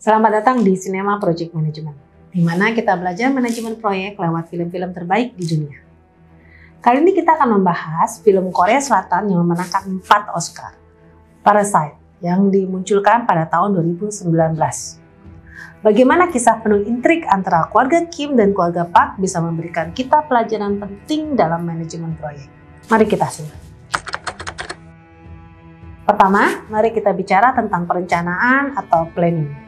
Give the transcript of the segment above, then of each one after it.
Selamat datang di Cinema Project Management, di mana kita belajar manajemen proyek lewat film-film terbaik di dunia. Kali ini kita akan membahas film Korea Selatan yang memenangkan 4 Oscar, Parasite, yang dimunculkan pada tahun 2019. Bagaimana kisah penuh intrik antara keluarga Kim dan keluarga Park bisa memberikan kita pelajaran penting dalam manajemen proyek. Mari kita simak. Pertama, mari kita bicara tentang perencanaan atau planning.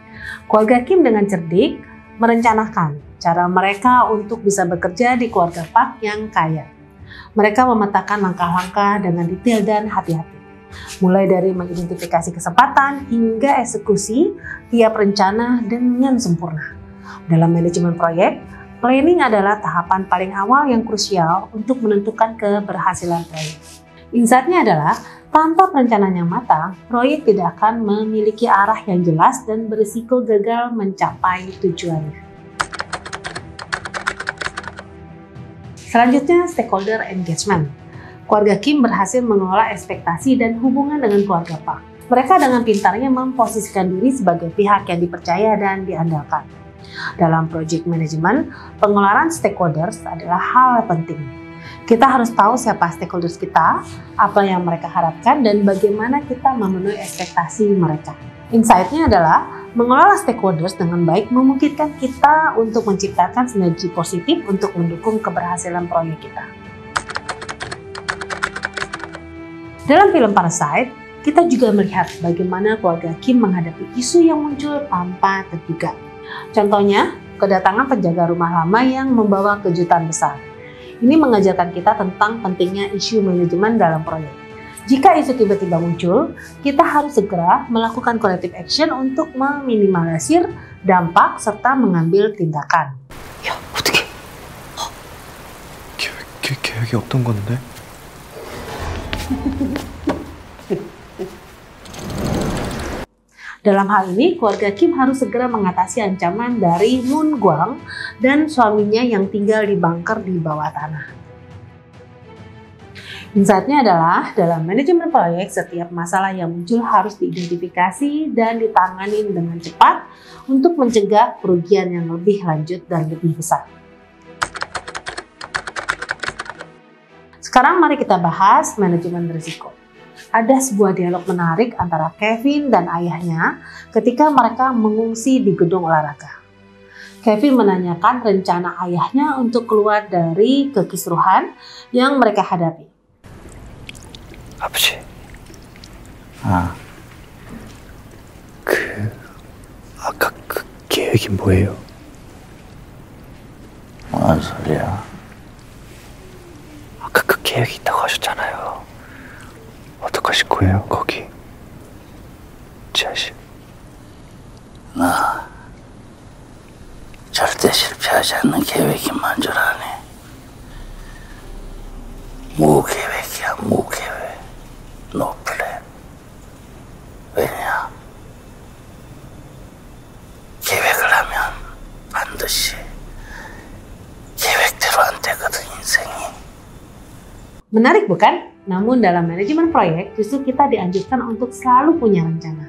Keluarga Kim dengan cerdik merencanakan cara mereka untuk bisa bekerja di keluarga Park yang kaya. Mereka memetakan langkah-langkah dengan detail dan hati-hati. Mulai dari mengidentifikasi kesempatan hingga eksekusi tiap rencana dengan sempurna. Dalam manajemen proyek, planning adalah tahapan paling awal yang krusial untuk menentukan keberhasilan proyek. Insight-nya adalah, tanpa perencanaan yang matang, proyek tidak akan memiliki arah yang jelas dan berisiko gagal mencapai tujuannya. Selanjutnya, stakeholder engagement. Keluarga Kim berhasil mengelola ekspektasi dan hubungan dengan keluarga Park. Mereka dengan pintarnya memposisikan diri sebagai pihak yang dipercaya dan diandalkan. Dalam project management, pengeluaran stakeholders adalah hal penting. Kita harus tahu siapa stakeholders kita, apa yang mereka harapkan, dan bagaimana kita memenuhi ekspektasi mereka. Insight-nya adalah, mengelola stakeholders dengan baik memungkinkan kita untuk menciptakan sinergi positif untuk mendukung keberhasilan proyek kita. Dalam film Parasite, kita juga melihat bagaimana keluarga Kim menghadapi isu yang muncul tanpa terduga. Contohnya, kedatangan penjaga rumah lama yang membawa kejutan besar. Ini mengajarkan kita tentang pentingnya isu manajemen dalam proyek. Jika isu tiba-tiba muncul, kita harus segera melakukan corrective action untuk meminimalisir dampak serta mengambil tindakan. 야, 어떡해? 계획이 어떤 건데? Dalam hal ini, keluarga Kim harus segera mengatasi ancaman dari Moon Gwang dan suaminya yang tinggal di bunker di bawah tanah. Insight-nya adalah, dalam manajemen proyek, setiap masalah yang muncul harus diidentifikasi dan ditangani dengan cepat untuk mencegah kerugian yang lebih lanjut dan lebih besar. Sekarang mari kita bahas manajemen risiko. Ada sebuah dialog menarik antara Kevin dan ayahnya ketika mereka mengungsi di gedung olahraga. Kevin menanyakan rencana ayahnya untuk keluar dari kekisruhan yang mereka hadapi. 아버지, 아까 그 계획이 뭐예요? 무슨 소리야? 아까 그 계획이 있다고 하셨잖아요. 어떡하실 거예요, 거기? 지하실. 나 절대 실패하지 않는 계획이만 줄 아네. 무계획이야, 무계획. 노 플랜. 왜냐? 계획을 하면 반드시 계획대로 안 되거든, 인생이. Menarik bukan? Namun dalam manajemen proyek justru kita dianjurkan untuk selalu punya rencana.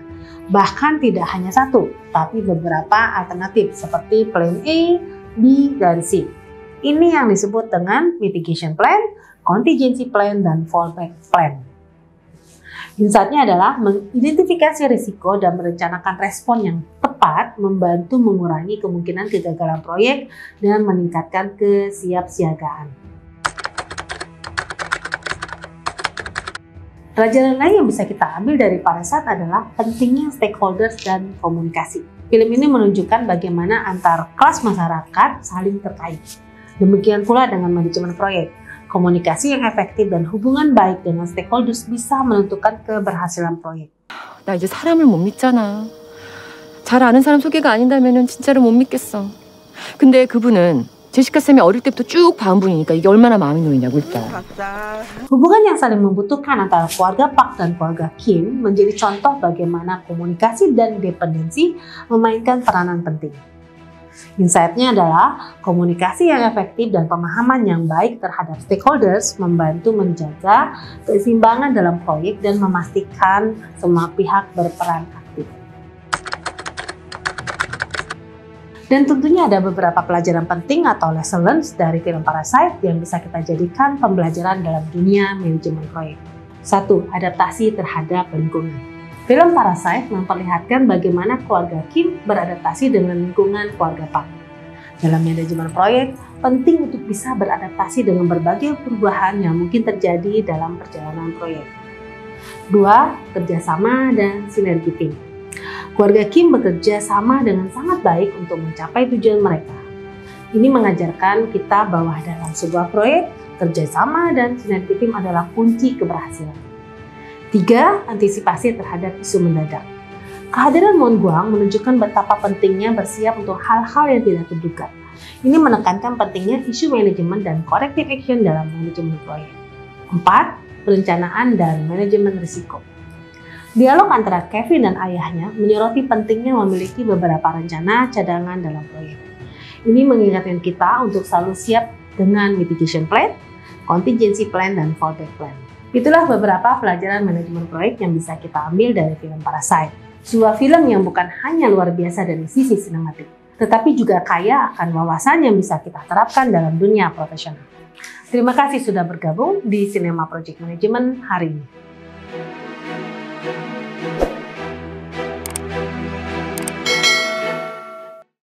Bahkan tidak hanya satu, tapi beberapa alternatif seperti plan A, B, dan C. Ini yang disebut dengan mitigation plan, contingency plan, dan fallback plan. Insight-nya adalah mengidentifikasi risiko dan merencanakan respon yang tepat membantu mengurangi kemungkinan kegagalan proyek dan meningkatkan kesiapsiagaan. Pelajaran lain yang bisa kita ambil dari Parasite adalah pentingnya stakeholders dan komunikasi. Film ini menunjukkan bagaimana antar kelas masyarakat saling terkait. Demikian pula dengan manajemen proyek. Komunikasi yang efektif dan hubungan baik dengan stakeholders bisa menentukan keberhasilan proyek. 나 이제 사람을 못 믿잖아. 잘 아는 사람 소개가 아닌다면은 진짜로 못 믿겠어. 근데 그분은 제시카 쌤이 어릴 때부터 쭉 봐온 분이니까 이게 얼마나 마음이 놓이냐고 일단. Hubungan yang saling membutuhkan antara keluarga Park dan keluarga Kim menjadi contoh bagaimana komunikasi dan dependensi memainkan peranan penting. Insight-nya adalah komunikasi yang efektif dan pemahaman yang baik terhadap stakeholders membantu menjaga keseimbangan dalam proyek dan memastikan semua pihak berperan aktif. Dan tentunya ada beberapa pelajaran penting atau lesson learned dari film Parasite yang bisa kita jadikan pembelajaran dalam dunia manajemen proyek. 1. Adaptasi terhadap lingkungan. Film Parasite memperlihatkan bagaimana keluarga Kim beradaptasi dengan lingkungan keluarga Park. Dalam manajemen proyek, penting untuk bisa beradaptasi dengan berbagai perubahan yang mungkin terjadi dalam perjalanan proyek. 2. Kerjasama dan sinergi tim. Keluarga Kim bekerja sama dengan sangat baik untuk mencapai tujuan mereka. Ini mengajarkan kita bahwa dalam sebuah proyek, kerjasama dan sinergi tim adalah kunci keberhasilan. 3. Antisipasi terhadap isu mendadak. Kehadiran Mon Guang menunjukkan betapa pentingnya bersiap untuk hal-hal yang tidak terduga. Ini menekankan pentingnya isu manajemen dan corrective action dalam manajemen proyek. 4. Perencanaan dan manajemen risiko. Dialog antara Kevin dan ayahnya menyoroti pentingnya memiliki beberapa rencana cadangan dalam proyek. Ini mengingatkan kita untuk selalu siap dengan mitigation plan, contingency plan, dan fallback plan. Itulah beberapa pelajaran manajemen proyek yang bisa kita ambil dari film Parasite. Sebuah film yang bukan hanya luar biasa dari sisi sinematik, tetapi juga kaya akan wawasan yang bisa kita terapkan dalam dunia profesional. Terima kasih sudah bergabung di Cinema Project Management hari ini.